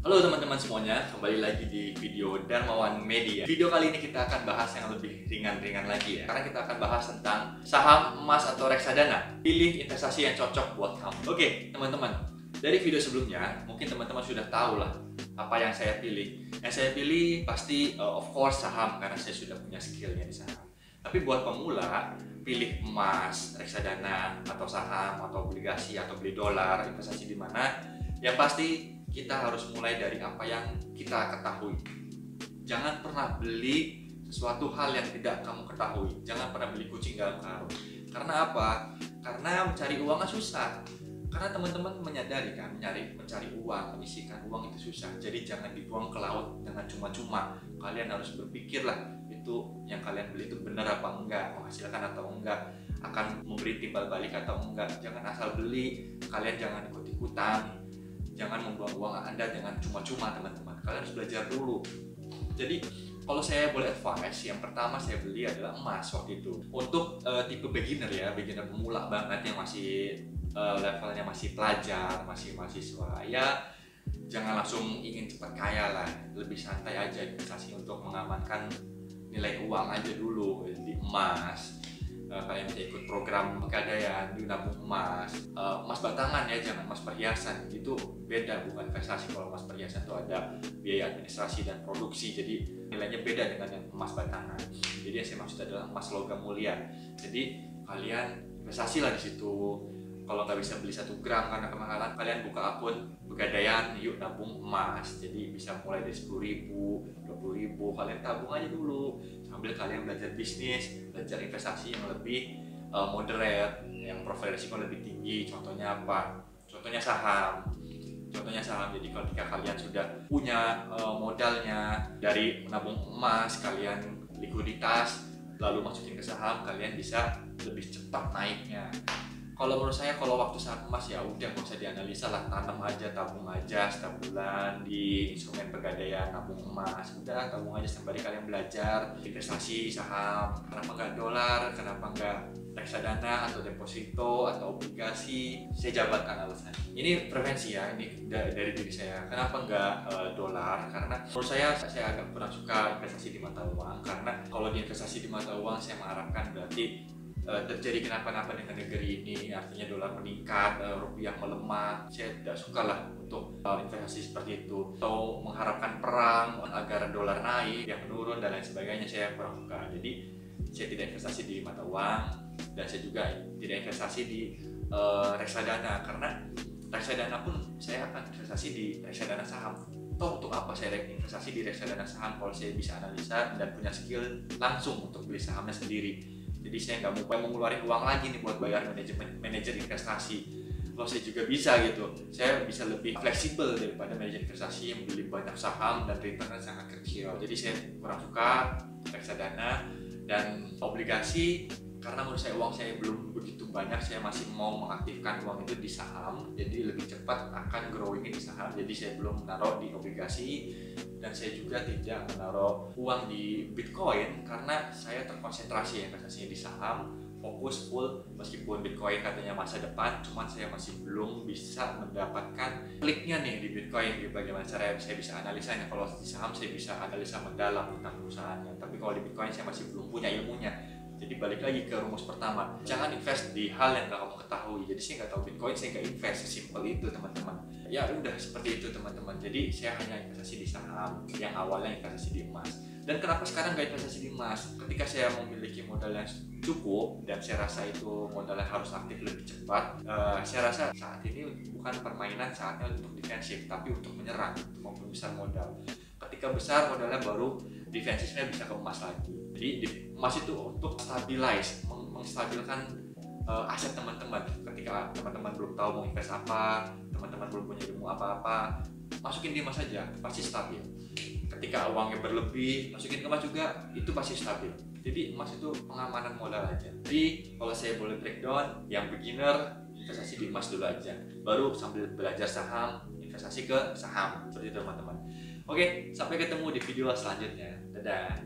Halo teman-teman semuanya, kembali lagi di video Darmawan Media. Video kali ini kita akan bahas yang lebih ringan-ringan lagi ya. Karena kita akan bahas tentang saham, emas, atau reksadana. Pilih investasi yang cocok buat kamu. Oke, teman-teman. Dari video sebelumnya, mungkin teman-teman sudah tahu lah apa yang saya pilih. Yang saya pilih pasti of course saham, karena saya sudah punya skillnya di saham. Tapi buat pemula, pilih emas, reksadana, atau saham, atau obligasi, atau beli dolar, investasi di mana. Yang pasti kita harus mulai dari apa yang kita ketahui. Jangan pernah beli sesuatu hal yang tidak kamu ketahui. Jangan pernah beli kucing dalam karung. Karena apa? Karena mencari uangnya susah. Karena teman-teman menyadari kan, mencari uang, menyisihkan uang itu susah. Jadi jangan dibuang ke laut dengan cuma-cuma. Kalian harus berpikirlah itu yang kalian beli itu benar apa enggak, menghasilkan atau enggak, akan memberi timbal balik atau enggak. Jangan asal beli, kalian jangan ikut-ikutan. Jangan membuang uang Anda dengan cuma-cuma, teman-teman. Kalian harus belajar dulu. Jadi kalau saya boleh advice, yang pertama saya beli adalah emas waktu itu. Untuk tipe beginner ya, beginner pemula banget yang masih levelnya masih pelajar, masih mahasiswa, ya jangan langsung ingin cepat kaya lah. Lebih santai aja investasi untuk mengamankan nilai uang aja dulu di emas. Kalian bisa ikut program pegadaian di nabung emas, emas batangan ya, jangan emas perhiasan. Itu beda, bukan investasi. Kalau emas perhiasan itu ada biaya administrasi dan produksi, jadi nilainya beda dengan yang emas batangan. Jadi yang saya maksud adalah emas logam mulia. Jadi kalian investasi lah di situ. Kalau nggak bisa beli 1 gram karena kemahalan, kalian buka akun pegadaian, yuk nabung emas. Jadi bisa mulai dari 10.000, 20.000, kalian tabung aja dulu sambil kalian belajar bisnis, belajar investasi yang lebih moderate, yang profil risiko lebih tinggi. Contohnya apa? Contohnya saham. Jadi ketika kalian sudah punya modalnya dari menabung emas, kalian likuiditas, lalu masukin ke saham, kalian bisa lebih cepat naiknya. Kalau menurut saya, kalau waktu saat emas ya udah nggak usah dianalisa lah, tanam aja, tabung aja setiap bulan di instrumen pegadaian nabung emas. Udah tabung aja sembari kalian belajar investasi saham. Kenapa nggak dolar? Kenapa nggak reksadana atau deposito atau obligasi? Saya jabarkan alasan. Ini preferensi ya, ini dari diri saya. Kenapa nggak dolar? Karena menurut saya agak kurang suka investasi di mata uang. Karena kalau di investasi di mata uang, saya mengharapkan berarti terjadi kenapa-napa dengan negeri ini, artinya dolar meningkat, rupiah melemah. Saya tidak suka lah untuk investasi seperti itu, atau mengharapkan perang agar dolar naik, yang menurun dan lain sebagainya. Saya kurang suka. Jadi saya tidak investasi di mata uang, dan saya juga tidak investasi di reksadana, karena reksadana pun saya akan investasi di reksadana saham. Toh untuk apa saya investasi di reksadana saham kalau saya bisa analisa dan punya skill langsung untuk beli sahamnya sendiri. Jadi saya nggak mau mengeluarkan uang lagi nih buat bayar manajer investasi. Kalau saya juga bisa gitu, saya bisa lebih fleksibel daripada manajer investasi yang beli banyak saham dan returnnya sangat kecil. Jadi saya kurang suka reksadana dan obligasi, karena menurut saya uang saya belum begitu banyak. Saya masih mau mengaktifkan uang itu di saham, jadi lebih cepat akan growing di saham. Jadi saya belum menaruh di obligasi, dan saya juga tidak menaruh uang di Bitcoin karena saya terkonsentrasi investasinya di saham, fokus full. Meskipun Bitcoin katanya masa depan, cuman saya masih belum bisa mendapatkan kliknya nih di Bitcoin. Bagaimana cara saya bisa analisanya? Kalau di saham saya bisa analisa mendalam tentang perusahaannya, tapi kalau di Bitcoin saya masih belum punya ilmunya. Jadi balik lagi ke rumus pertama, jangan invest di hal yang gak kamu ketahui. Jadi saya nggak tahu Bitcoin, saya nggak invest, sesimpel itu teman-teman. Ya udah seperti itu teman-teman. Jadi saya hanya investasi di saham, yang awalnya investasi di emas. Dan kenapa sekarang nggak investasi di emas? Ketika saya memiliki modal yang cukup dan saya rasa itu modalnya harus aktif lebih cepat, saya rasa saat ini bukan permainan saatnya untuk defensif, tapi untuk menyerang, untuk membesar modal. Ketika besar modalnya, baru defensifnya bisa ke emas lagi. Jadi emas itu untuk stabilize, menstabilkan aset teman-teman. Ketika teman-teman belum tahu mau invest apa, teman-teman belum punya ilmu apa-apa, masukin di emas saja, pasti stabil. Ketika uangnya berlebih, masukin ke emas juga, itu pasti stabil. Jadi emas itu pengamanan modal aja. Jadi kalau saya boleh breakdown, yang beginner investasi di emas dulu aja, baru sambil belajar saham, investasi ke saham. Seperti itu teman-teman. Oke, sampai ketemu di video selanjutnya. Dadah.